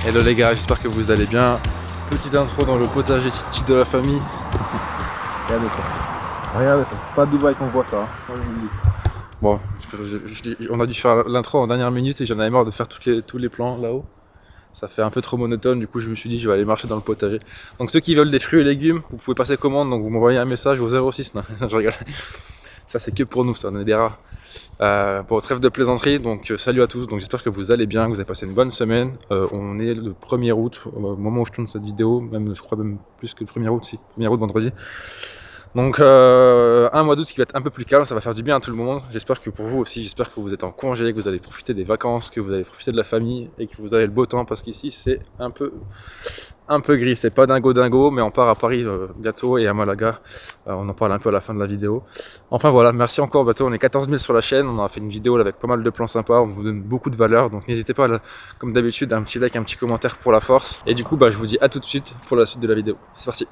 Hello les gars, j'espère que vous allez bien. Petite intro dans le potager city de la famille. Regardez ça. Regardez ça, c'est pas à Dubaï qu'on voit ça. Moi, je vous le dis. Bon, on a dû faire l'intro en dernière minute et j'en avais marre de faire tous les plans là-haut. Ça fait un peu trop monotone, du coup je me suis dit je vais aller marcher dans le potager. Donc ceux qui veulent des fruits et légumes, vous pouvez passer commande, donc vous m'envoyez un message au 06. Non, je rigole. Ça c'est que pour nous, ça, on est des rares. Bon, trêve de plaisanterie, donc salut à tous, donc j'espère que vous allez bien, que vous avez passé une bonne semaine. On est le 1er août, au moment où je tourne cette vidéo, même je crois même plus que le 1er août, si, 1er août vendredi. Donc un mois d'août qui va être un peu plus calme, ça va faire du bien à tout le monde. J'espère que pour vous aussi, j'espère que vous êtes en congé, que vous allez profiter des vacances, que vous allez profiter de la famille et que vous avez le beau temps parce qu'ici c'est un peu gris. C'est pas dingo, mais on part à Paris bientôt et à Malaga. On en parle un peu à la fin de la vidéo. Enfin voilà, merci encore Bateau, on est 14 000 sur la chaîne, on a fait une vidéo là, avec pas mal de plans sympas, on vous donne beaucoup de valeur, donc n'hésitez pas, là, comme d'habitude, un petit like, un petit commentaire pour la force. Et du coup, je vous dis à tout de suite pour la suite de la vidéo. C'est parti.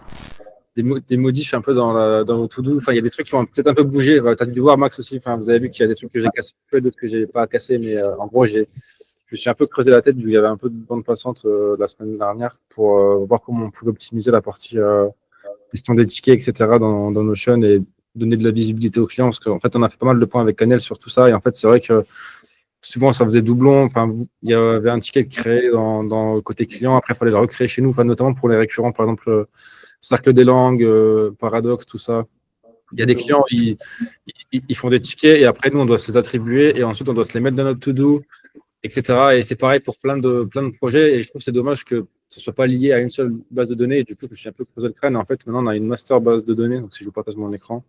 Des modifs un peu dans le to-do. Enfin, il y a des trucs qui vont peut-être un peu bouger. Tu as dû voir Max aussi. Enfin, vous avez vu qu'il y a des trucs que j'ai cassés, d'autres que j'ai pas cassés. Mais en gros, je me suis un peu creusé la tête vu qu'il y avait un peu de bande passante la semaine dernière pour voir comment on pouvait optimiser la partie gestion des tickets, etc. dans Notion et donner de la visibilité aux clients. Parce qu'en fait, on a fait pas mal de points avec Canel sur tout ça. Et en fait, c'est vrai que souvent, ça faisait doublon. Enfin, il y avait un ticket créé dans le côté client. Après, il fallait le recréer chez nous. Enfin, notamment pour les récurrents, par exemple. Cercle des langues, Paradoxe, tout ça. Il y a des clients, ils font des tickets et après, nous, on doit se les attribuer et ensuite, on doit se les mettre dans notre to-do, etc. Et c'est pareil pour plein de projets. Et je trouve que c'est dommage que ce ne soit pas lié à une seule base de données. Et du coup, je me suis un peu creusé le crâne. Et en fait, maintenant, on a une master base de données. Donc, si je vous partage mon écran.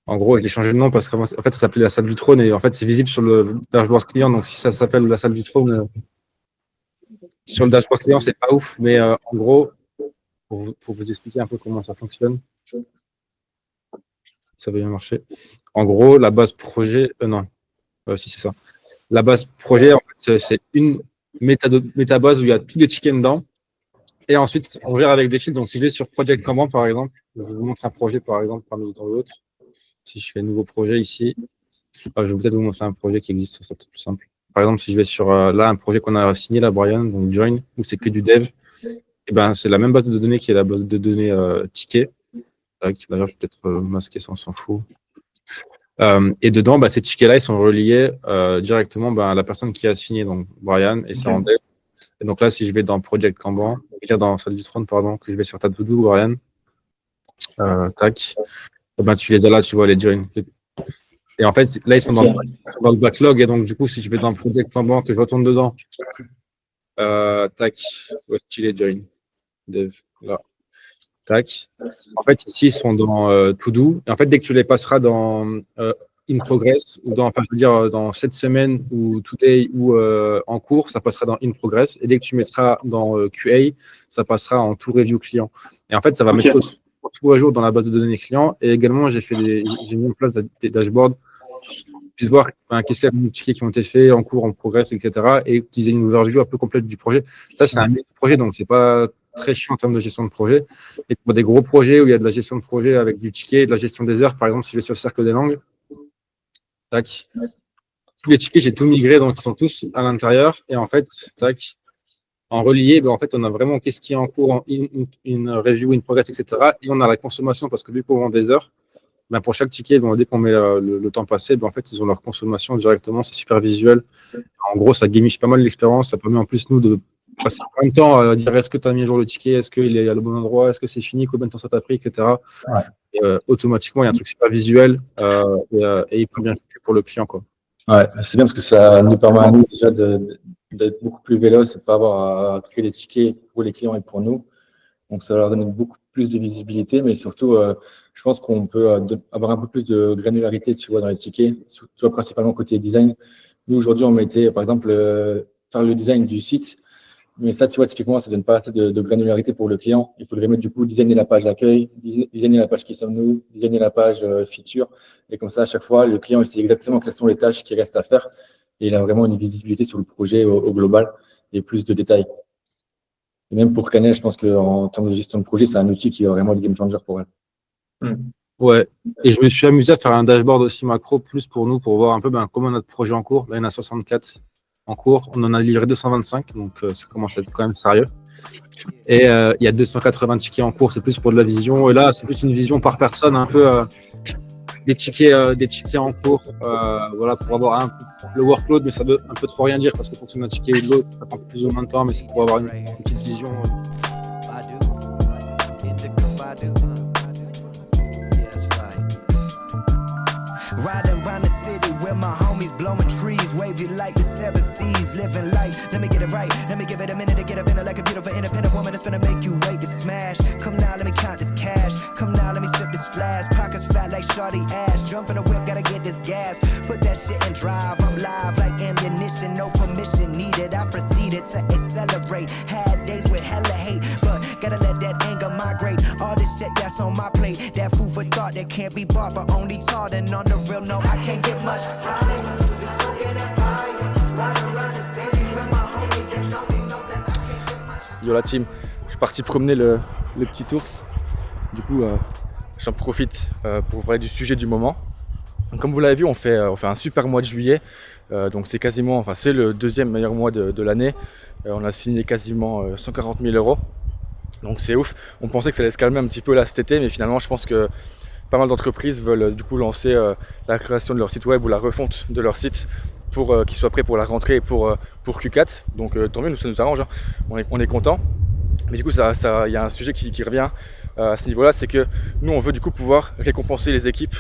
En gros, j'ai changé de nom parce qu'en fait, ça s'appelait la salle du trône. Et en fait, c'est visible sur le dashboard client. Donc, si ça s'appelle la salle du trône, sur le dashboard client, c'est pas ouf. Mais en gros, pour vous expliquer un peu comment ça fonctionne. Ça va bien marcher. En gros, la base projet, non, si c'est ça. La base projet, en fait, c'est une métabase où il y a tous les tickets dedans. Et ensuite, on gère avec des fils. Donc, si je vais sur Project Kanban, par exemple, je vous montre un projet, par exemple, parmi dans l'autre. Si je fais un nouveau projet ici, je vais peut-être vous montrer un projet qui existe, ça sera peut-être plus simple. Par exemple, si je vais sur là, un projet qu'on a signé, là, Brian, donc Join, où c'est que du dev, et ben, c'est la même base de données qui est la base de données ticket. D'ailleurs, je vais peut-être masquer ça, on s'en fout. Et dedans, ces tickets-là, ils sont reliés directement à la personne qui a signé, donc Brian, et c'est en dev. Et donc là, si je vais dans Project Kanban, dans Salle du Trône, pardon, que je vais sur ta to-do, Brian, tac, tu les as là, tu vois, les joins. Et en fait, là, ils sont dans le backlog, et donc du coup, si je vais dans Project Kanban, que je retourne dedans, tac, où est-ce qu'il est join? Dev, là. Tac. En fait, ici, ils sont dans To Do. Et en fait, dès que tu les passeras dans In Progress, ou dans, je veux dire, dans cette semaine, ou Today, ou en cours, ça passera dans In Progress. Et dès que tu mettras dans QA, ça passera en To Review client. Et en fait, ça va mettre tout à jour dans la base de données client. Et également, j'ai mis en place des dashboards pour puisse voir qu'est-ce qu'il y a de tickets qui ont été faits en cours, en progress, etc. Et qu'ils aient une overview un peu complète du projet. Ça, c'est un projet, donc c'est pas très chiant en termes de gestion de projet. Et pour des gros projets où il y a de la gestion de projet avec du ticket, de la gestion des heures, par exemple, si je vais sur le cercle des langues, tac, tous les tickets, j'ai tout migré, donc ils sont tous à l'intérieur. Et en fait, tac, en relié, en fait, on a vraiment qu'est-ce qui est en cours, en in review, in progress, etc. Et on a la consommation, parce que vu qu'on vend des heures, pour chaque ticket, dès qu'on met le temps passé, en fait, ils ont leur consommation directement, c'est super visuel. En gros, ça gamifie pas mal l'expérience, ça permet en plus, nous, de passer plein de temps à dire est-ce que tu as mis à jour le ticket, est-ce qu'il est à le bon endroit, est-ce que c'est fini, combien de temps ça t'a pris, etc. Ouais. Et, automatiquement, il y a un truc super visuel et hyper bien foutu pour le client, quoi. Ouais, c'est bien parce que ça nous permet à nous déjà d'être beaucoup plus véloces et de ne pas avoir à créer des tickets pour les clients et pour nous. Donc, ça leur donne beaucoup plus de visibilité, mais surtout, je pense qu'on peut avoir un peu plus de granularité, tu vois, dans les tickets, surtout principalement côté design. Nous, aujourd'hui, on mettait, par exemple, faire le design du site, mais ça, tu vois, typiquement, ça ne donne pas assez de granularité pour le client. Il faudrait mettre, du coup, designer la page d'accueil, designer la page qui sommes-nous, designer la page feature. Et comme ça, à chaque fois, le client, il sait exactement quelles sont les tâches qui restent à faire. Et il a vraiment une visibilité sur le projet au global et plus de détails. Et même pour Canel, je pense qu'en termes de gestion de projet, c'est un outil qui est vraiment le game changer pour elle. Ouais, et je me suis amusé à faire un dashboard aussi macro, plus pour nous, pour voir un peu comment notre projet en cours. Là, il y en a 64. en cours. On en a livré 225, donc ça commence à être quand même sérieux. Et il y a 280 tickets en cours, c'est plus pour de la vision. Et là, c'est plus une vision par personne, un peu des tickets en cours, voilà, pour avoir le workload, mais ça veut un peu trop rien dire parce que fonction d'un ticket et de l'autre, ça prend plus ou moins de temps, mais c'est pour avoir une petite vision. Riding round the city with my homies blowing trees, wavy like the seven seas, living life. Let me get it right, let me give it a minute to get up in it like a beautiful independent woman that's gonna make you wait to smash. Come now, let me count this cash. Come now, let me sip this flash. Pockets fat like shorty ass. Jump in the whip, gotta get this gas. Put that shit in drive. I'm live like ammunition, no permission needed. I proceeded to accelerate. Had days with hella hate, but gotta let that anger migrate. All this shit that's on my plate, that food for thought that can't be bought, but only taught. And on the real, no, I can't get much higher. Been smoking that fire, riding around the city with my homies that know me, know that I can't get much. Yo la team, je suis parti promener le petit ours. Du coup, j'en profite pour vous parler du sujet du moment. Donc, comme vous l'avez vu, on fait un super mois de juillet. Donc c'est quasiment, enfin c'est le deuxième meilleur mois de l'année. On a signé quasiment 140 000 €. Donc c'est ouf. On pensait que ça allait se calmer un petit peu là cet été, mais finalement je pense que pas mal d'entreprises veulent du coup lancer la création de leur site web ou la refonte de leur site pour qu'ils soient prêts pour la rentrée et pour Q4. Donc tant mieux, nous ça nous arrange, hein. On est content. Mais du coup, il y a un sujet qui revient à ce niveau-là, c'est que nous, on veut du coup pouvoir récompenser les équipes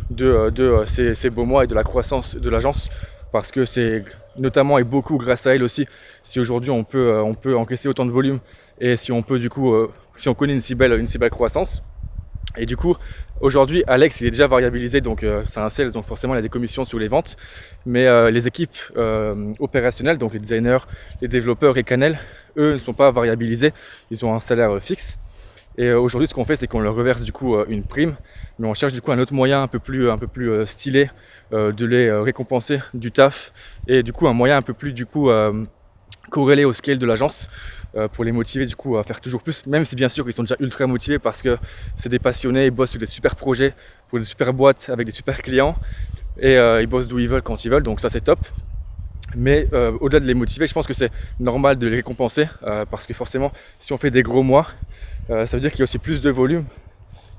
de ces beaux mois et de la croissance de l'agence, parce que c'est notamment et beaucoup grâce à elle aussi, si aujourd'hui on peut encaisser autant de volume et si on peut du coup, si on connaît une si belle croissance. Et du coup, aujourd'hui, Alex, il est déjà variabilisé, donc c'est un sales, donc forcément il y a des commissions sur les ventes. Mais les équipes opérationnelles, donc les designers, les développeurs et Canel, eux ne sont pas variabilisés, ils ont un salaire fixe. Et aujourd'hui, ce qu'on fait, c'est qu'on leur reverse du coup une prime, mais on cherche du coup un autre moyen un peu plus stylé de les récompenser du taf, et du coup un moyen un peu plus du coup corrélé au scale de l'agence, pour les motiver du coup à faire toujours plus, même si bien sûr ils sont déjà ultra motivés parce que c'est des passionnés, ils bossent sur des super projets pour des super boîtes avec des super clients, et ils bossent d'où ils veulent quand ils veulent, donc ça c'est top. Mais au-delà de les motiver, je pense que c'est normal de les récompenser, parce que forcément si on fait des gros mois, ça veut dire qu'il y a aussi plus de volume,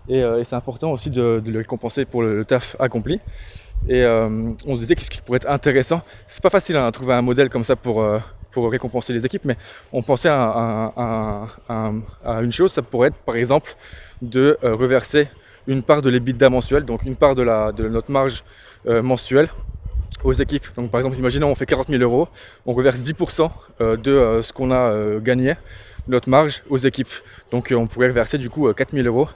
et c'est important aussi de les récompenser pour le taf accompli. Et on se disait qu'est-ce qui pourrait être intéressant. C'est pas facile à trouver un modèle comme ça pour récompenser les équipes, mais on pensait à une chose. Ça pourrait être par exemple de reverser une part de l'EBITDA mensuel, donc une part de notre marge mensuelle aux équipes. Donc par exemple, imaginons on fait 40 000 €, on reverse 10% de ce qu'on a gagné, notre marge, aux équipes. Donc on pourrait reverser du coup 4 000 €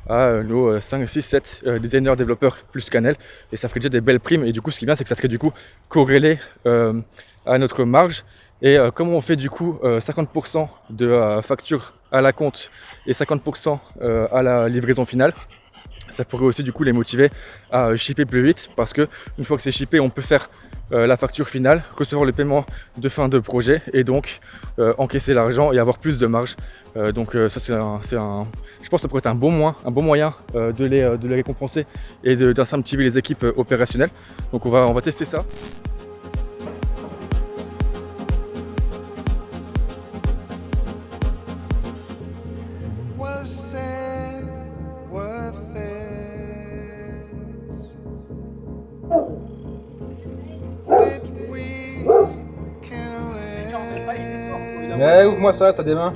à nos 5, 6, 7 designers, développeurs plus Canel, et ça ferait déjà des belles primes. Et du coup ce qui est bien, c'est que ça serait du coup corrélé à notre marge. Et comme on fait du coup 50% de facture à la compte et 50% à la livraison finale, ça pourrait aussi du coup les motiver à shipper plus vite, parce que une fois que c'est shippé, on peut faire la facture finale, recevoir le paiement de fin de projet, et donc encaisser l'argent et avoir plus de marge. Donc ça je pense que ça pourrait être un bon moyen de les récompenser et d'incentiver les équipes opérationnelles. Donc on va tester ça. Ouais, ouvre-moi ça, t'as des mains.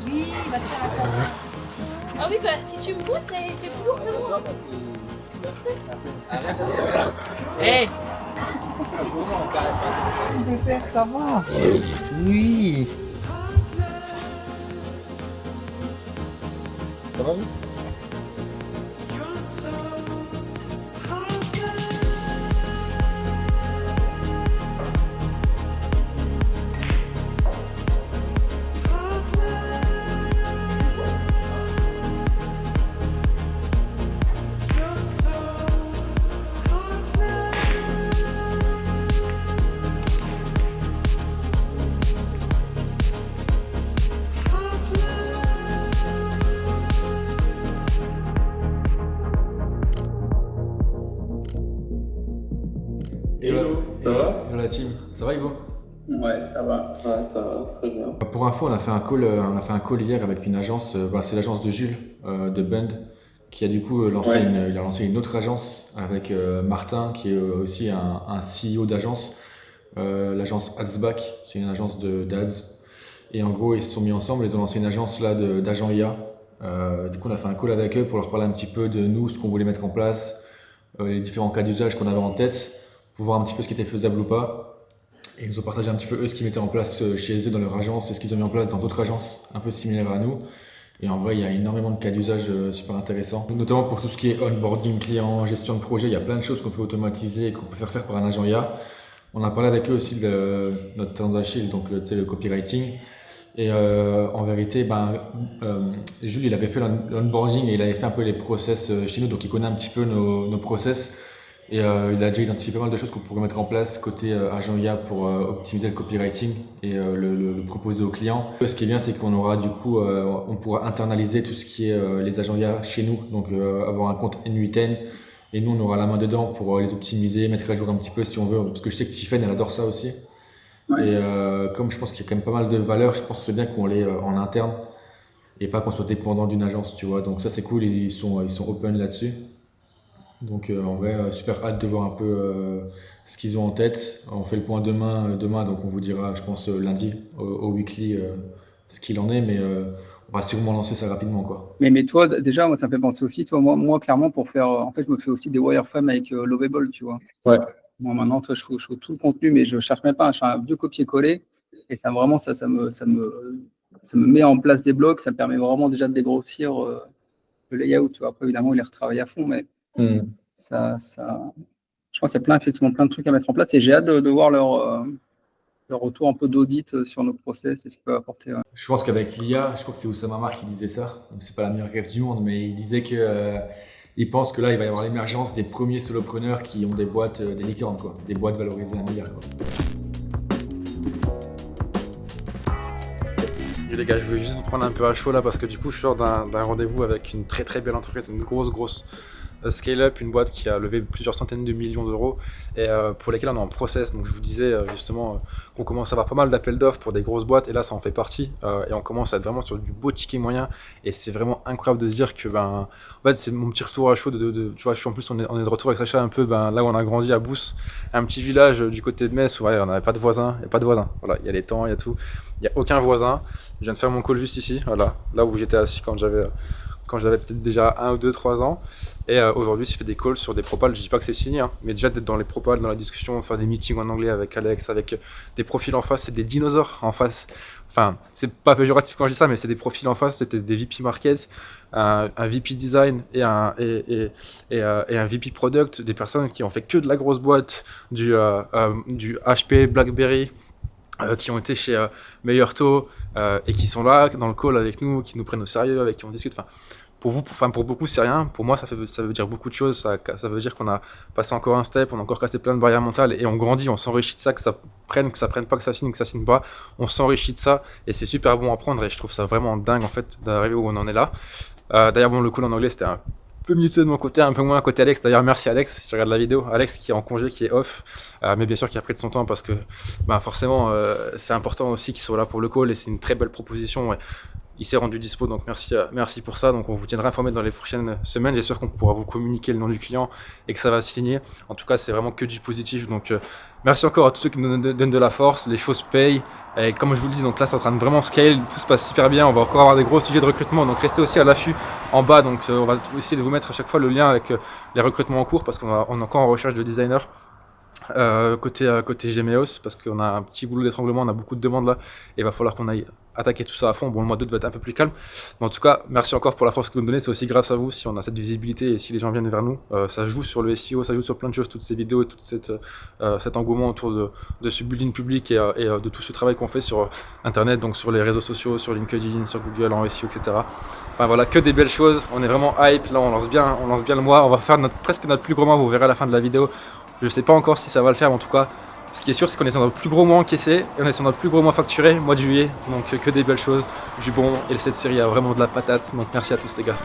Oui, il va te faire la place. Ah oui, bah si tu me pousses, c'est plus lourd que moi. Hé ça va. Oui. Ça va, oui. Ça va? Hello la team, ça va Ivo? Ouais, ça va, très bien. Pour info, on a fait un call hier avec une agence, c'est l'agence de Jules de Bund, qui a du coup lancé il a lancé une autre agence avec Martin, qui est aussi un CEO d'agence, l'agence Adsback, c'est une agence d'ads. Et en gros, ils se sont mis ensemble, ils ont lancé une agence là d'agents IA. Du coup, on a fait un call avec eux pour leur parler un petit peu de nous, ce qu'on voulait mettre en place, les différents cas d'usage qu'on avait en tête, pour voir un petit peu ce qui était faisable ou pas. Et ils nous ont partagé un petit peu eux ce qu'ils mettaient en place chez eux dans leur agence et ce qu'ils ont mis en place dans d'autres agences un peu similaires à nous. Et en vrai, il y a énormément de cas d'usage super intéressants, notamment pour tout ce qui est onboarding client, gestion de projet. Il y a plein de choses qu'on peut automatiser et qu'on peut faire par un agent IA. On a parlé avec eux aussi de notre talent d'Achille, donc le copywriting. Et en vérité, Jules, il avait fait l'onboarding et il avait fait un peu les process chez nous, donc il connaît un petit peu nos process. Et il a déjà identifié pas mal de choses qu'on pourrait mettre en place côté agent IA pour optimiser le copywriting et le proposer aux clients. Ce qui est bien, c'est qu'on aura du coup, on pourra internaliser tout ce qui est les agents IA chez nous, donc avoir un compte N8N. Et nous, on aura la main dedans pour les optimiser, mettre à jour un petit peu si on veut, parce que je sais que Tiffen, elle adore ça aussi. Ouais. Et comme je pense qu'il y a quand même pas mal de valeurs, je pense que c'est bien qu'on l'ait en interne et pas qu'on soit dépendant d'une agence, tu vois. Donc ça, c'est cool, ils sont open là-dessus. Donc en vrai, super hâte de voir un peu ce qu'ils ont en tête. On fait le point demain, donc on vous dira, je pense, lundi au weekly ce qu'il en est, mais on va sûrement lancer ça rapidement, quoi. Mais toi, déjà, moi, ça me fait penser aussi, toi, moi clairement, pour faire, en fait, je me fais aussi des wireframes avec Lovable, tu vois. Ouais. Moi, maintenant, toi, je fais tout le contenu, mais je cherche même pas, je fais un vieux copier-coller, et ça vraiment, ça me met en place des blocs, ça me permet vraiment déjà de dégrossir le layout, tu vois. Après, évidemment, il est retravaillé à fond, mais ça, je pense qu'il y a effectivement plein de trucs à mettre en place, et j'ai hâte de voir leur retour un peu d'audit sur nos process et ce qu'ils peuvent apporter. Ouais. Je pense qu'avec l'IA, je crois que c'est Oussama Mar qui disait ça, donc c'est pas la meilleure rêve du monde, mais il disait que il pense que là, il va y avoir l'émergence des premiers solopreneurs qui ont des boîtes, des licornes, quoi, des boîtes valorisées à 1 milliard, quoi. Et les gars, je voulais juste vous prendre un peu à chaud là parce que du coup, je sors d'un rendez-vous avec une très très belle entreprise, une grosse scale-up, une boîte qui a levé plusieurs centaines de millions d'euros et pour lesquels on est en process. Donc je vous disais justement qu'on commence à avoir pas mal d'appels d'offres pour des grosses boîtes et là ça en fait partie et on commence à être vraiment sur du beau ticket moyen et c'est vraiment incroyable de se dire que en fait c'est mon petit retour à chaud tu vois, on est de retour avec Sacha un peu là où on a grandi à Bous, un petit village du côté de Metz où on n'avait pas de voisins, voilà, il y a les temps, il y a tout, il n'y a aucun voisin. Je viens de faire mon call juste ici, voilà, là où j'étais assis quand j'avais peut-être déjà 1 ou 2, 3 ans. Et aujourd'hui, je fais des calls sur des propals. Je dis pas que c'est signé, hein, mais déjà d'être dans les propals, dans la discussion, faire des meetings en anglais avec Alex, avec des profils en face, c'est des dinosaures en face. Enfin, c'est pas péjoratif quand je dis ça, mais c'est des profils en face. C'était des VP Market, un VP Design et un VP Product, des personnes qui ont fait que de la grosse boîte, du HP, BlackBerry, qui ont été chez Meilleur Taux et qui sont là dans le call avec nous, qui nous prennent au sérieux, avec qui on discute. Pour beaucoup c'est rien, pour moi ça veut dire beaucoup de choses, ça veut dire qu'on a passé encore un step, on a encore cassé plein de barrières mentales et on grandit, on s'enrichit de ça, que ça prenne pas, que ça signe pas, on s'enrichit de ça et c'est super bon à prendre et je trouve ça vraiment dingue en fait d'arriver où on en est là. D'ailleurs le call en anglais c'était un peu mieux de mon côté, un peu moins côté Alex. D'ailleurs, merci Alex, si tu regardes la vidéo. Alex qui est en congé, qui est off, mais bien sûr qui a pris de son temps parce que forcément c'est important aussi qu'il soit là pour le call et c'est une très belle proposition. Ouais. Il s'est rendu dispo, donc merci pour ça. Donc on vous tiendra informé dans les prochaines semaines. J'espère qu'on pourra vous communiquer le nom du client et que ça va signer. En tout cas, c'est vraiment que du positif. Donc merci encore à tous ceux qui nous donnent de la force. Les choses payent. Et comme je vous le dis, donc là, c'est en train de vraiment scale. Tout se passe super bien. On va encore avoir des gros sujets de recrutement. Donc restez aussi à l'affût en bas. Donc on va essayer de vous mettre à chaque fois le lien avec les recrutements en cours parce qu'on est encore en recherche de designers. Côté Gemeos parce qu'on a un petit boulot d'étranglement, on a beaucoup de demandes là et il va falloir qu'on aille attaquer tout ça à fond. Bon, le mois d'août va être un peu plus calme, mais en tout cas merci encore pour la force que vous nous donnez. C'est aussi grâce à vous si on a cette visibilité et si les gens viennent vers nous. Ça joue sur le SEO, ça joue sur plein de choses, toutes ces vidéos et tout cet engouement autour de ce building public et de tout ce travail qu'on fait sur internet, donc sur les réseaux sociaux, sur LinkedIn, sur Google, en SEO, etc. Enfin voilà, que des belles choses. On est vraiment hype là, on lance bien le mois. On va faire presque notre plus gros mois, vous verrez à la fin de la vidéo. Je sais pas encore si ça va le faire, mais en tout cas, ce qui est sûr, c'est qu'on est sur notre plus gros mois encaissé et on est sur notre plus gros mois facturé, mois de juillet. Donc que des belles choses, du bon. Et cette série a vraiment de la patate. Donc merci à tous les gars.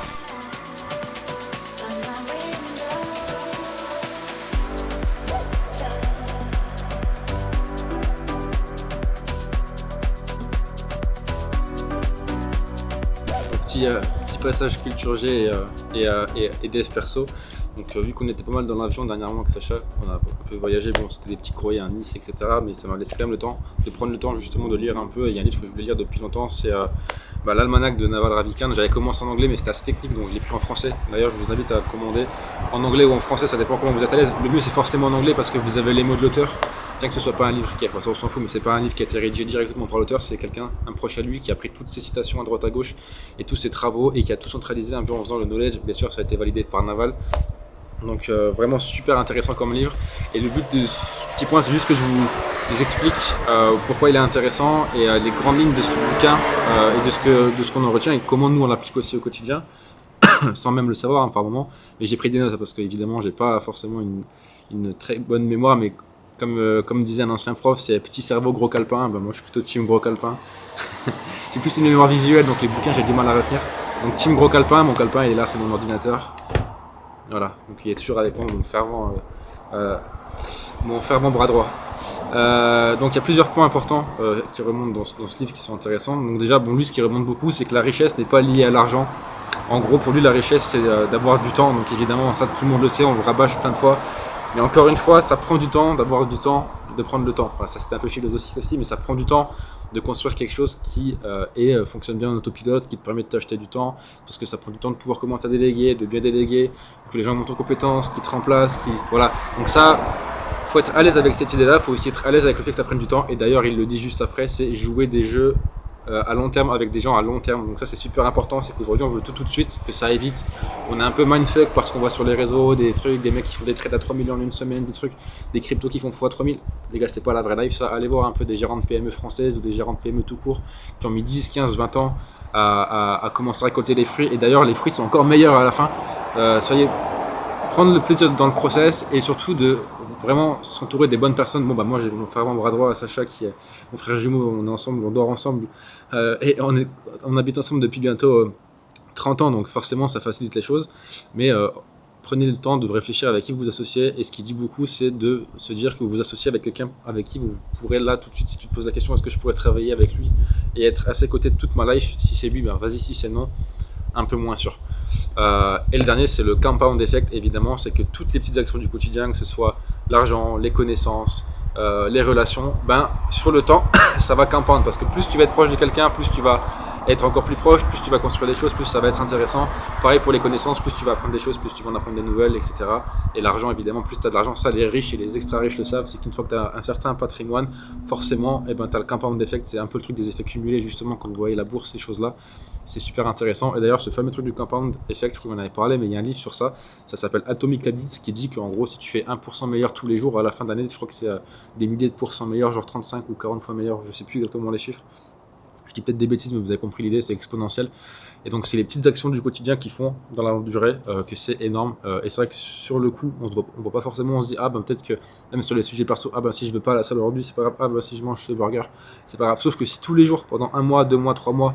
petit passage culture G et dev perso. Donc vu qu'on était pas mal dans l'avion dernièrement avec Sacha, on a un peu voyagé, bon c'était des petits courriers à Nice, etc. Mais ça m'a laissé quand même le temps de prendre le temps justement de lire un peu. Et il y a un livre que je voulais lire depuis longtemps, c'est l'Almanach de Naval Ravikant. J'avais commencé en anglais mais c'était assez technique donc je l'ai pris en français. D'ailleurs je vous invite à commander en anglais ou en français, ça dépend comment vous êtes à l'aise. Le mieux c'est forcément en anglais parce que vous avez les mots de l'auteur. Bien que ce soit pas un livre qui a, ça on s'en fout, mais c'est pas un livre qui a été rédigé directement par l'auteur, c'est quelqu'un, un proche à lui, qui a pris toutes ses citations à droite à gauche et tous ses travaux et qui a tout centralisé un peu en faisant le knowledge. Bien sûr, ça a été validé par Naval. Donc vraiment super intéressant comme livre. Et le but de ce petit point, c'est juste que je vous explique pourquoi il est intéressant et les grandes lignes de ce bouquin et de ce qu'on en retient et comment nous on l'applique aussi au quotidien, sans même le savoir hein, par moment. Mais j'ai pris des notes parce qu'évidemment, j'ai pas forcément une très bonne mémoire, mais comme disait un ancien prof, c'est petit cerveau gros calepin. Ben moi je suis plutôt team gros calepin. J'ai plus une mémoire visuelle donc les bouquins j'ai du mal à retenir. Donc team gros calepin, mon calepin il est là, c'est mon ordinateur. Voilà, donc il est toujours avec moi, mon fervent bras droit. Donc il y a plusieurs points importants qui remontent dans ce livre qui sont intéressants. Donc déjà, lui ce qui remonte beaucoup c'est que la richesse n'est pas liée à l'argent. En gros pour lui la richesse c'est d'avoir du temps. Donc évidemment ça tout le monde le sait, on le rabâche plein de fois. Mais encore une fois, ça prend du temps d'avoir du temps, de prendre le temps. Voilà, ça c'était un peu philosophique aussi, mais ça prend du temps de construire quelque chose qui fonctionne bien en autopilote, qui te permet de t'acheter du temps, parce que ça prend du temps de pouvoir commencer à déléguer, de bien déléguer, que les gens montent en compétences, qu'ils te remplacent, voilà. Donc ça, faut être à l'aise avec cette idée-là, faut aussi être à l'aise avec le fait que ça prenne du temps. Et d'ailleurs, il le dit juste après, c'est jouer des jeux à long terme avec des gens à long terme. Donc ça c'est super important, c'est qu'aujourd'hui on veut tout de suite, que ça aille vite. On est un peu mindfuck parce qu'on voit sur les réseaux des trucs, des mecs qui font des trades à 3 millions en une semaine, des trucs, des cryptos qui font x3000. Les gars c'est pas la vraie life ça, allez voir un peu des gérants de PME françaises ou des gérants de PME tout court qui ont mis 10, 15, 20 ans à commencer à récolter les fruits. Et d'ailleurs les fruits sont encore meilleurs à la fin. Prendre le plaisir dans le process et surtout de vraiment s'entourer des bonnes personnes. Bon moi j'ai mon frère bras droit Sacha qui est mon frère jumeau, on est ensemble, on dort ensemble et on habite ensemble depuis bientôt 30 ans donc forcément ça facilite les choses. Mais prenez le temps de réfléchir avec qui vous vous associez et ce qui dit beaucoup c'est de se dire que vous vous associez avec quelqu'un avec qui vous pourrez là tout de suite si tu te poses la question est-ce que je pourrais travailler avec lui et être à ses côtés de toute ma life. Si c'est lui vas-y, si c'est non un peu moins sûr. Et le dernier c'est le compound effect évidemment, c'est que toutes les petites actions du quotidien, que ce soit l'argent, les connaissances, les relations, sur le temps ça va compound parce que plus tu vas être proche de quelqu'un, plus tu vas être encore plus proche, plus tu vas construire des choses, plus ça va être intéressant. Pareil pour les connaissances, plus tu vas apprendre des choses, plus tu vas en apprendre des nouvelles, etc. Et l'argent évidemment, plus tu as de l'argent, ça les riches et les extra riches le savent, c'est qu'une fois que tu as un certain patrimoine, forcément tu as le compound effect, c'est un peu le truc des effets cumulés justement quand vous voyez la bourse, ces choses là, c'est super intéressant. Et d'ailleurs ce fameux truc du compound effect, je crois qu'on en avait parlé, mais il y a un livre sur ça, ça s'appelle Atomic Habits qui dit qu'en gros si tu fais 1% meilleur tous les jours à la fin d'année, je crois que c'est des milliers de pourcents meilleurs, genre 35 ou 40 fois meilleur, je sais plus exactement les chiffres. Je dis peut-être des bêtises, mais vous avez compris l'idée, c'est exponentiel. Et donc, c'est les petites actions du quotidien qui font dans la durée que c'est énorme. Et c'est vrai que sur le coup, on voit pas forcément, on se dit, peut-être que même sur les sujets perso, si je veux pas à la salle aujourd'hui, c'est pas grave, si je mange ce burger, c'est pas grave. Sauf que si tous les jours, pendant 1 mois, 2 mois, 3 mois,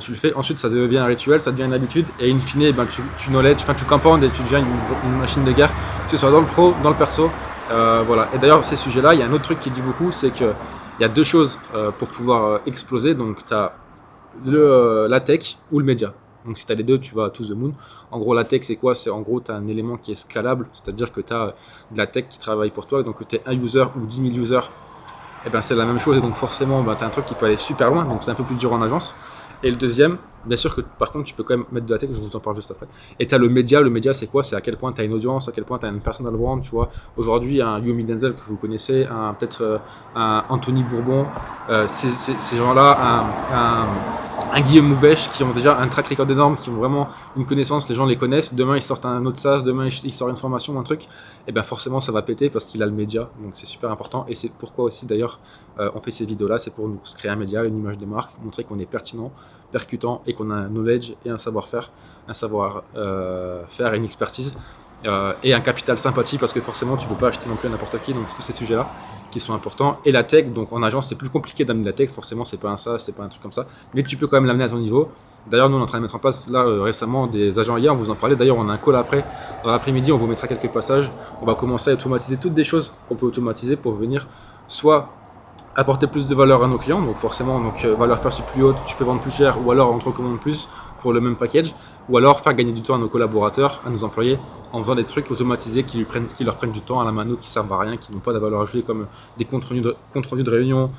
tu le fais, ensuite ça devient un rituel, ça devient une habitude, et in fine, tu knowledge, tu compounds et tu deviens une machine de guerre, que ce soit dans le pro, dans le perso. Voilà. Et d'ailleurs, ces sujets-là, il y a un autre truc qui dit beaucoup, c'est que il y a 2 choses pour pouvoir exploser. Donc, tu as la tech ou le média. Donc, si tu as les deux, tu vas to the moon. En gros, la tech, c'est quoi? C'est en gros, tu as un élément qui est scalable, c'est-à-dire que tu as de la tech qui travaille pour toi. Donc, que tu es 1 user ou 10 000 users, c'est la même chose. Et donc, forcément, tu as un truc qui peut aller super loin. Donc, c'est un peu plus dur en agence. Et le deuxième, bien sûr que par contre, tu peux quand même mettre de la tech, je vous en parle juste après. Et tu as le média c'est quoi? C'est à quel point tu as une audience, à quel point tu as une personal brand, tu vois. Aujourd'hui, un Yomi Denzel que vous connaissez, peut-être un Anthony Bourbon, ces gens-là, un Guillaume Moubèche qui ont déjà un track record énorme, qui ont vraiment une connaissance, les gens les connaissent. Demain, ils sortent un autre SaaS, demain, ils sortent une formation, un truc. Et forcément, ça va péter parce qu'il a le média. Donc, c'est super important. Et c'est pourquoi aussi, d'ailleurs, on fait ces vidéos-là. C'est pour nous créer un média, une image de marque, montrer qu'on est pertinent, percutant et qu'on a un knowledge et un savoir-faire, faire et une expertise. Et un capital sympathie parce que forcément tu ne peux pas acheter non plus à n'importe qui, donc c'est tous ces sujets là qui sont importants. Et la tech, donc en agence c'est plus compliqué d'amener la tech, forcément c'est pas un SaaS, c'est pas un truc comme ça, mais tu peux quand même l'amener à ton niveau. D'ailleurs nous on est en train de mettre en place là récemment des agents IA, on vous en parlait, d'ailleurs on a un call après, dans l'après-midi on vous mettra quelques passages, on va commencer à automatiser toutes des choses qu'on peut automatiser pour venir soit apporter plus de valeur à nos clients, donc forcément valeur perçue plus haute, tu peux vendre plus cher ou alors on te recommande plus pour le même package, ou alors faire gagner du temps à nos collaborateurs, à nos employés, en faisant des trucs automatisés qui leur prennent du temps à la mano, qui servent à rien, qui n'ont pas de valeur ajoutée, comme des comptes rendus de réunion,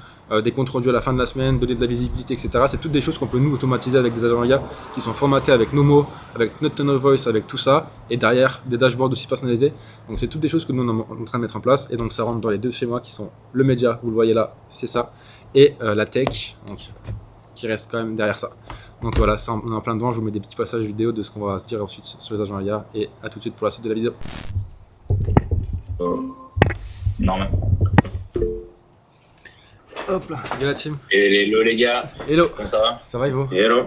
des comptes rendus à la fin de la semaine, donner de la visibilité, etc. C'est toutes des choses qu'on peut nous automatiser avec des agents IA qui sont formatés avec nos mots, avec notre tone of voice, avec tout ça, et derrière des dashboards aussi personnalisés. Donc c'est toutes des choses que nous on est en train de mettre en place, et donc ça rentre dans les deux schémas qui sont le média, vous le voyez là, c'est ça, et la tech, donc, qui reste quand même derrière ça. Donc voilà, ça, on est en plein dedans, je vous mets des petits passages vidéo de ce qu'on va se dire ensuite sur les agents IA, et à tout de suite pour la suite de la vidéo. Normal. Hop là, viens la team. Hello les gars, Hello, comment ça va? ça va Ivo? Hello,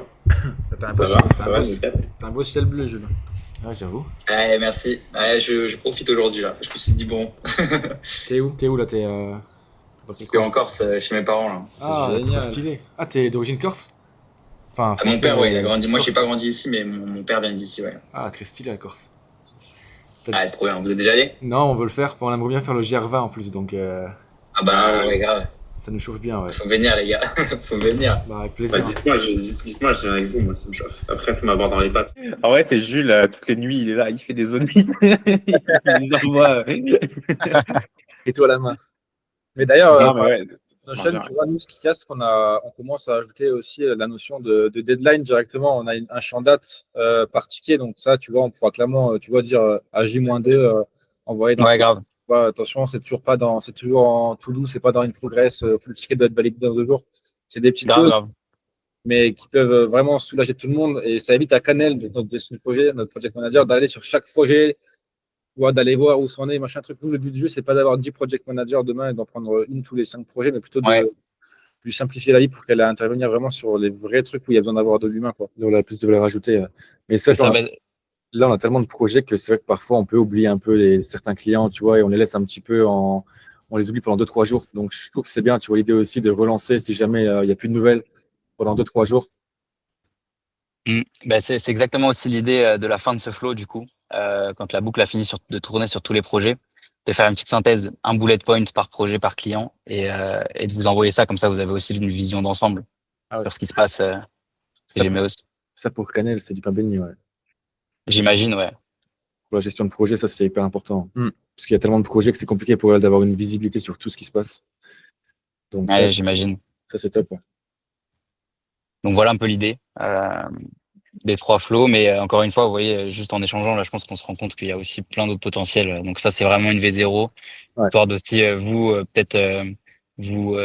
T'as un ça beau va, t'as ça un va, beau- nickel. t'as un beau ciel bleu, Jules. Ouais, j'avoue. Ouais, merci. Ouais, je profite aujourd'hui là. Je me suis dit bon, T'es où là? T'es dans je quel suis coin? en Corse chez mes parents là. Ah, génial. trop stylé. Ah, t'es d'origine corse? Enfin, Ah, mon français, père, ouais, il a grandi. Moi, je Corse. n'ai pas grandi ici, mais mon père vient d'ici, ouais. Ah, très stylé la Corse. Ah, c'est trop bien. Vous êtes déjà allé? Non, on veut le faire, on aimerait bien faire le GR20 en plus, donc Ah bah ouais, grave. ça nous chauffe bien, ouais. Faut venir les gars, faut venir. Bah, avec Bah, plaisir. dites-moi, je viens avec vous, moi, ça me chauffe. Après, faut m'avoir dans les pattes. Ah ouais, c'est Jules, toutes les nuits, il est là, il fait des zones. Il les envoie. Et toi la main. Mais d'ailleurs, Non, mais ouais, dans ça chaîne, marche tu vois, nous, ce qui casse, on commence à ajouter aussi la notion de deadline directement. On a un champ date par ticket, donc ça, tu vois, on pourra clairement, tu vois, dire à J-2, envoyer dans Ouais, ce- grave. Ouais, attention, c'est toujours en to-do, c'est pas dans une progress, le ticket doit être validé dans 2 jours. C'est des petites Grave, choses, grave. mais qui peuvent vraiment soulager tout le monde. Et ça évite à Canel, notre gestion de projet, notre project manager, d'aller sur chaque projet, tu vois, d'aller voir où c'en est, machin truc. Nous, le but du jeu, c'est pas d'avoir 10 project managers demain et d'en prendre une tous les 5 projets, mais plutôt de Ouais. lui simplifier la vie pour qu'elle intervenir vraiment sur les vrais trucs où il y a besoin d'avoir de l'humain, quoi. Donc, la plus de valeur ajoutée. Mais ça, C'est ça, bah, là, on a tellement de projets que c'est vrai que parfois, on peut oublier un peu certains clients, tu vois, et on les laisse un petit peu on les oublie pendant 2-3 jours. Donc, je trouve que c'est bien, tu vois, l'idée aussi de relancer si jamais il n'y a plus de nouvelles pendant 2-3 jours. bah, c'est exactement aussi l'idée de la fin de ce flow, du coup. Quand la boucle a fini de tourner sur tous les projets, de faire une petite synthèse, un bullet point par projet, par client, et de vous envoyer ça, comme ça vous avez aussi une vision d'ensemble Ah ouais. sur ce qui se passe Ça, chez Gemeos. ça, pour Canel, c'est du pain béni, ouais. J'imagine, ouais. Pour la gestion de projet, ça, c'est hyper important. Parce qu'il y a tellement de projets que c'est compliqué pour elle d'avoir une visibilité sur tout ce qui se passe. Donc, Ouais, j'imagine. ça c'est top. Ouais. Donc voilà un peu l'idée des 3 flows, mais encore une fois, vous voyez, juste en échangeant, là, je pense qu'on se rend compte qu'il y a aussi plein d'autres potentiels. Donc ça, c'est vraiment une V0, Ouais. histoire d'aussi vous peut-être vous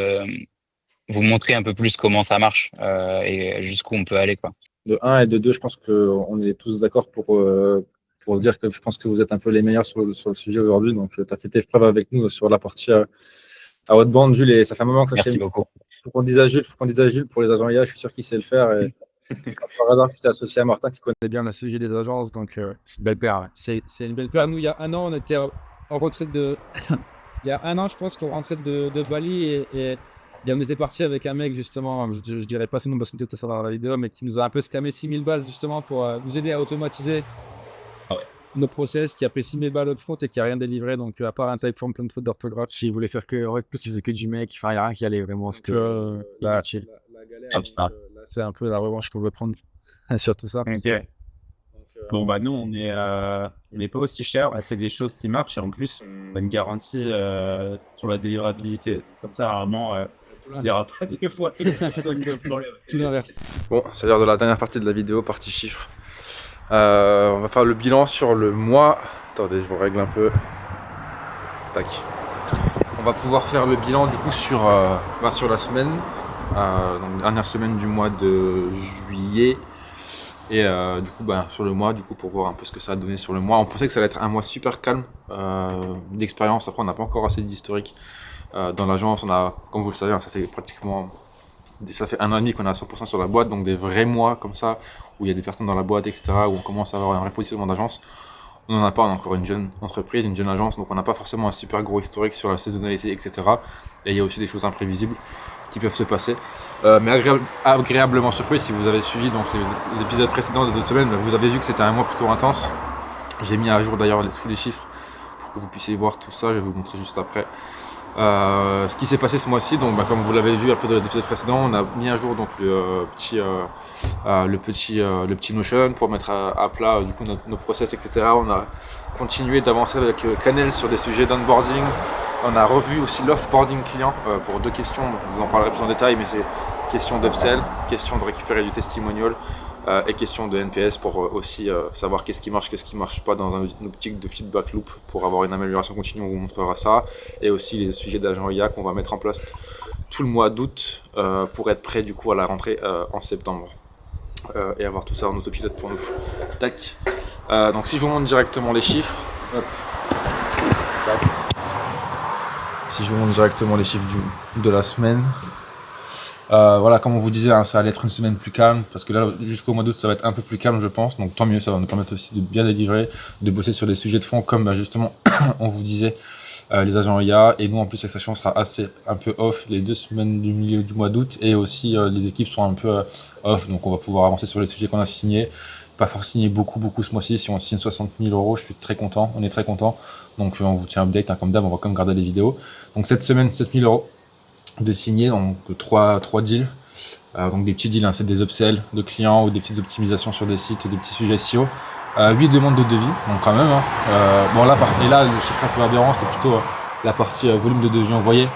montrer un peu plus comment ça marche et jusqu'où on peut aller, quoi. De 1 et de 2, je pense qu'on est tous d'accord pour se dire que je pense que vous êtes un peu les meilleurs sur le sujet aujourd'hui. Donc, tu as fait tes preuves avec nous sur la partie à haute bande, Jules, et ça fait un moment que ça Merci chez beaucoup. faut qu'on dise à Jules pour les agents IA, je suis sûr qu'il sait le faire. Et par hasard, tu t'es associé à Martin qui connaît bien le sujet des agences, donc c'est une belle paire. Ouais. C'est une belle paire. Nous, il y a 1 an, on était en retraite de. Il y a 1 an, je pense qu'on rentrait de Bali et on était parti avec un mec, justement, je dirais pas son nom parce que peut-être ça sera dans la vidéo, mais qui nous a un peu scamé 6000 balles, justement, pour nous aider à automatiser nos process, qui a pris 6000 balles up front et qui a rien délivré. Donc, à part un typeform, plein de fautes d'orthographe, il voulait faire que, en fait, plus, il faisait que du mec, enfin, il n'y a rien qui allait vraiment. C'était la galère. Ah, putain. C'est un peu la revanche qu'on veut prendre sur tout ça. Ok. Bon, bah, nous, on n'est pas aussi cher. C'est des choses qui marchent et en plus, on a une garantie sur la délivrabilité. Comme ça, rarement, on dira pas des fois. Tout l'inverse. Bon, c'est l'heure de la dernière partie de la vidéo, partie chiffres. On va faire le bilan sur le mois. Attendez, je vous règle un peu. Tac. On va pouvoir faire le bilan du coup sur la semaine, donc dernière semaine du mois de juillet. Et du coup, sur le mois, du coup, pour voir un peu ce que ça a donné sur le mois. On pensait que ça allait être un mois super calme d'expérience. Après, on n'a pas encore assez d'historique dans l'agence. On a, comme vous le savez, ça fait 1 an et demi qu'on est à 100% sur la boîte, donc des vrais mois comme ça, où il y a des personnes dans la boîte, etc., où on commence à avoir un vrai positionnement d'agence. On n'en a pas, on est encore une jeune entreprise, une jeune agence, donc on n'a pas forcément un super gros historique sur la saisonnalité, etc. Et il y a aussi des choses imprévisibles qui peuvent se passer. Mais agréablement surpris, si vous avez suivi donc, les épisodes précédents des autres semaines, vous avez vu que c'était un mois plutôt intense. J'ai mis à jour d'ailleurs tous les chiffres pour que vous puissiez voir tout ça, je vais vous montrer juste après. Ce qui s'est passé ce mois-ci, donc comme vous l'avez vu un peu dans les épisodes précédents, on a mis à jour donc le petit Notion pour mettre à plat du coup nos process, etc. On a continué d'avancer avec Canel sur des sujets d'onboarding. On a revu aussi l'offboarding client pour 2 questions, je vous en parlerai plus en détail, mais c'est question d'upsell, question de récupérer du testimonial et question de NPS pour aussi savoir qu'est-ce qui marche pas dans une optique de feedback loop pour avoir une amélioration continue. On vous montrera ça, et aussi les sujets d'agent IA qu'on va mettre en place tout le mois d'août pour être prêt du coup à la rentrée en septembre et avoir tout ça en autopilote pour nous. Tac. Donc si je vous montre directement les chiffres, hop. Tac. Si je vous montre directement les chiffres de la semaine. Voilà, comme on vous disait, hein, ça allait être une semaine plus calme, parce que là, jusqu'au mois d'août, ça va être un peu plus calme, je pense. Donc tant mieux, ça va nous permettre aussi de bien délivrer, de bosser sur des sujets de fond, comme justement, on vous disait, les agents IA. Et nous, en plus, avec Sacha, on sera un peu off les 2 semaines du milieu du mois d'août, et aussi les équipes sont un peu off, donc on va pouvoir avancer sur les sujets qu'on a signés. Pas forcément signé beaucoup ce mois-ci. Si on signe 60 000 €, je suis très content, on est très content. Donc on vous tient update, hein, comme d'hab, on va quand même garder les vidéos. Donc cette semaine, 7 000 € de signer, donc 3 deals. Donc des petits deals, hein, c'est des upsells de clients ou des petites optimisations sur des sites et des petits sujets SEO. 8 demandes de devis, donc quand même. Hein. Bon là, et là, le chiffre un peu aberrant, c'est plutôt la partie volume de devis envoyé.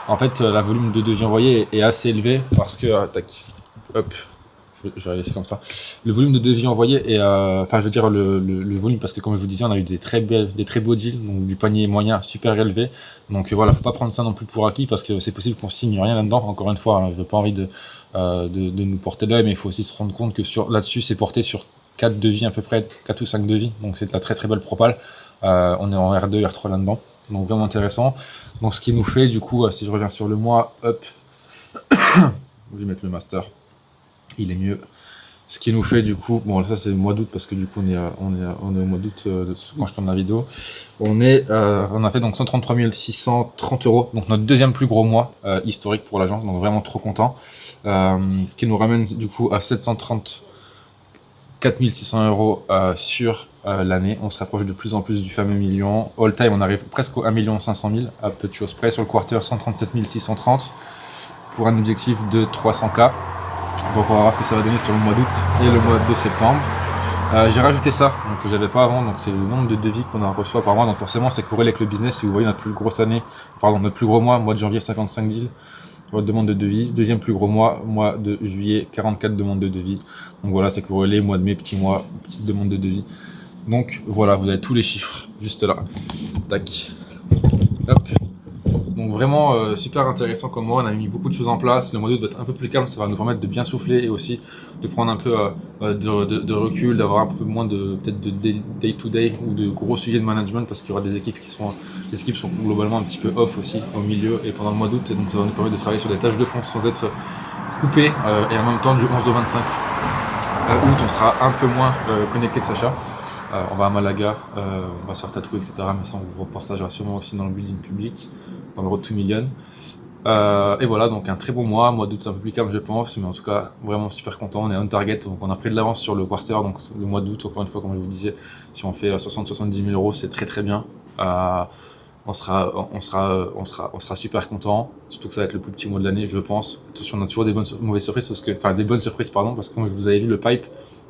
En fait, la volume de devis envoyé est assez élevé parce que, tac, hop. Je vais laisser comme ça. Le volume de devis envoyé est, enfin, je veux dire le volume, parce que comme je vous disais, on a eu des très beaux deals, donc du panier moyen super élevé. Donc voilà, faut pas prendre ça non plus pour acquis, parce que c'est possible qu'on signe rien là-dedans. Encore une fois, hein, je veux pas envie de nous porter l'œil, mais il faut aussi se rendre compte que là-dessus, c'est porté sur 4 devis à peu près, 4 ou 5 devis. Donc c'est de la très très belle propale. On est en R2, R3 là-dedans. Donc vraiment intéressant. Donc ce qui nous fait, du coup, si je reviens sur le mois, hop, je vais mettre le master. Il est mieux. Ce qui nous fait du coup, bon ça c'est le mois d'août, parce que du coup on est au mois d'août quand je tourne la vidéo. On a fait donc 133 630 €, donc notre 2e plus gros mois historique pour l'agence, donc vraiment trop content. Ce qui nous ramène du coup à 734 600 € sur l'année. On se rapproche de plus en plus du fameux million. All time, on arrive presque au 1 500 000 à peu de choses près. Sur le quarter, 137 630 pour un objectif de 300K. Donc on va voir ce que ça va donner sur le mois d'août et le mois de septembre. J'ai rajouté ça, donc que j'avais pas avant, donc c'est le nombre de devis qu'on a reçoit par mois, donc forcément c'est corrélé avec le business. Si vous voyez notre plus grosse année, notre plus gros mois de janvier, 55 deals, votre demande de devis. 2e plus gros mois de juillet, 44 demandes de devis. Donc voilà, c'est corrélé, mois de mai, petit mois, petite demande de devis. Donc voilà, vous avez tous les chiffres juste là. Tac. Hop. Donc vraiment super intéressant comme mois, on a mis beaucoup de choses en place. Le mois d'août va être un peu plus calme, ça va nous permettre de bien souffler et aussi de prendre un peu de recul, d'avoir un peu moins peut-être de day-to-day ou de gros sujets de management, parce qu'il y aura des équipes les équipes sont globalement un petit peu off aussi au milieu et pendant le mois d'août, et donc ça va nous permettre de travailler sur des tâches de fond sans être coupé, et en même temps du 11 au 25 août on sera un peu moins connecté que Sacha. On va à Malaga, on va se faire tatouer, etc. Mais ça, on vous repartagera sûrement aussi dans le building public, dans le Road to Million. Et voilà, donc un très bon mois d'août c'est un peu plus calme je pense, mais en tout cas vraiment super content, on est on target, donc on a pris de l'avance sur le quarter, donc le mois d'août, encore une fois, comme je vous disais, si on fait 60-70 000 € c'est très très bien. On sera super content, surtout que ça va être le plus petit mois de l'année, je pense. Attention, on a toujours des mauvaises surprises, des bonnes surprises, parce que comme je vous avais vu le pipe,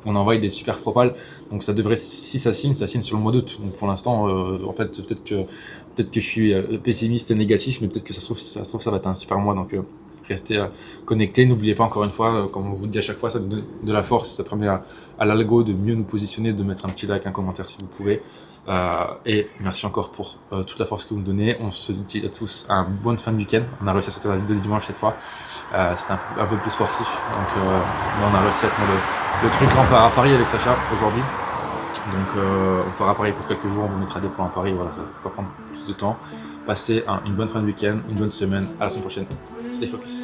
on envoie des super propales, donc ça devrait, si ça signe sur le mois d'août. Donc pour l'instant, en fait, peut-être que je suis pessimiste et négatif, mais peut-être que ça se trouve ça va être un super mois. Donc restez connectés, n'oubliez pas, encore une fois, comme on vous dit à chaque fois, ça donne de la force, ça permet à l'algo de mieux nous positionner, de mettre un petit like, un commentaire si vous pouvez. Et merci encore pour toute la force que vous me donnez. On se dit à tous un bonne fin de week-end. On a réussi à sortir la vidéo du dimanche cette fois. C'était un peu plus sportif, donc on a réussi à tenir le truc. Là on part à Paris avec Sacha aujourd'hui, donc on part à Paris pour quelques jours, on vous mettra des plans à Paris, voilà, ça va prendre plus de temps. Passez une bonne fin de week-end, une bonne semaine, à la semaine prochaine. Stay focus.